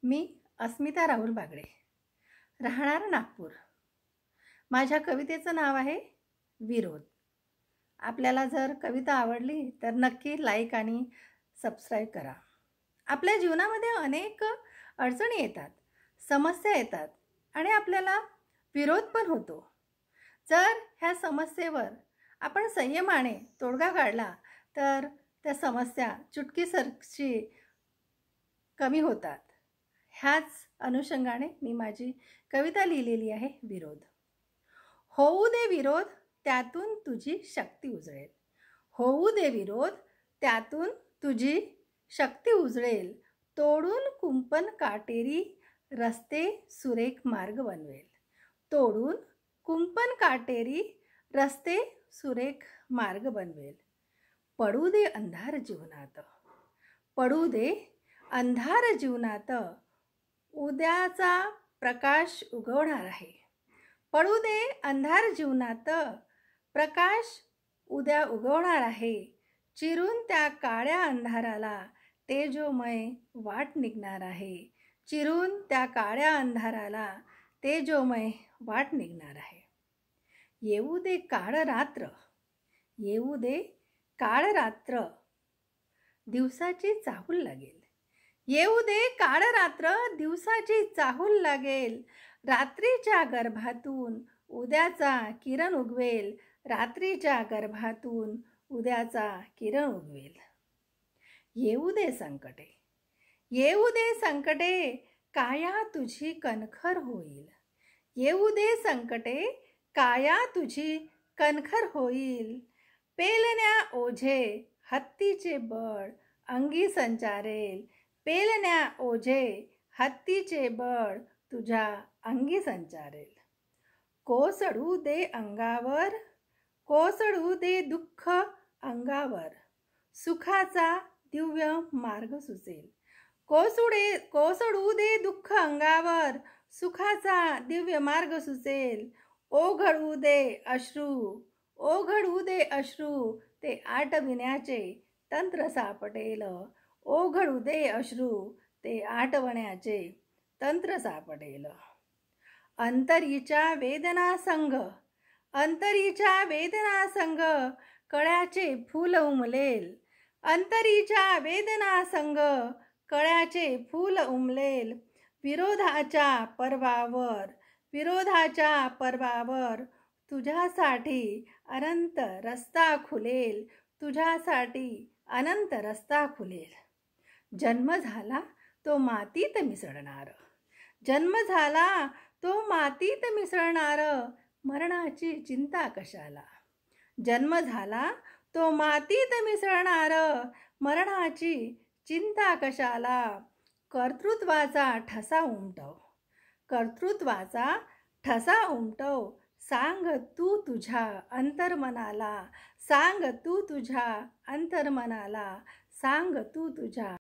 मी अस्मिता राहुल बागडे, राहणार नागपूर। माझ्या कवितेचं नाव आहे विरोध। आपल्याला जर कविता आवडली तर नक्की लाईक आणि सबस्क्राईब करा। आपल्या जीवनामध्ये अनेक अडचणी येतात, समस्या येतात आणि आपल्याला विरोध पण होतो। जर ह्या समस्येवर आपण संयमाने तोडगा काढला तर त्या समस्या चुटकीसरशी कमी होतात। ह्याच अनुषंगाने मी माझी कविता लिहिलेली आहे विरोध। होऊ दे विरोध, त्यातून तुझी शक्ती उजळेल। होऊ दे विरोध, त्यातून तुझी शक्ती उजळेल। तोडून कुंपण काटेरी रस्ते सुरेख मार्ग बनवेल। तोडून कुंपण काटेरी रस्ते सुरेख मार्ग बनवेल। पडू दे अंधार जीवनात, पडू दे अंधार जीवनात, उद्याचा प्रकाश उगवणार आहे। पडू दे अंधार जीवनात, प्रकाश उद्या उगवणार आहे। चिरून त्या काळ्या अंधाराला तेजोमय वाट निघणार आहे। चिरून त्या काळ्या अंधाराला तेजोमय वाट निघणार आहे। येऊ दे काळ रात्र, येऊ दे काळ रात्र, दिवसाची चाहूल लागेल। येऊ दे काळ रात्र, दिवसाची चाहूल लागेल। रात्रीच्या गर्भातून उद्याचा किरण उगवेल। रात्रीच्या गर्भातून उद्याचा किरण उगवेल। येऊ दे संकटे, येऊ दे संकटे, काया तुझी कणखर होईल। येऊ दे संकटे, काया तुझी कणखर होईल। पेलण्या ओझे हत्तीचे बळ अंगी संचारेल। पेलण्या ओझे हत्तीचे बळ तुझ्या अंगी संचारेल। कोसळू दे अंगावर, कोसळू दे दुःख अंगावर, सुखाचा दिव्य मार्ग सुचेल। कोसळू दे दुःख अंगावर, सुखाचा दिव्य मार्ग सुचेल। ओघळू दे अश्रू, ओघळू दे अश्रू, ते आटविण्याचे तंत्र सापडेल। ओघळू दे अश्रू, ते आटवण्याचे तंत्र सापडेल। अंतरीच्या वेदना संग, अंतरीच्या वेदना संग, कळ्याचे फूल उमलेल। अंतरीच्या वेदना संग, कळ्याचे फूल उमलेल। विरोधाच्या पर्वावर, विरोधाच्या पर्वावर, तुझ्यासाठी अनंत रस्ता खुलेल। तुझ्यासाठी अनंत रस्ता खुलेल। जन्म झाला तो मातीत मिसळणार, जन्म झाला तो मातीत मिसळणार, मरणाची चिंता कशाला। जन्म झाला तो मातीत मिसळणार, मरणाची चिंता कशाला। कर्तृत्वाचा ठसा उमटव, कर्तृत्वाचा ठसा उमटव, सांग तू तुझ्या अंतर्मनाला। सांग तू तुझ्या अंतर्मनाला, सांग तू तुझ्या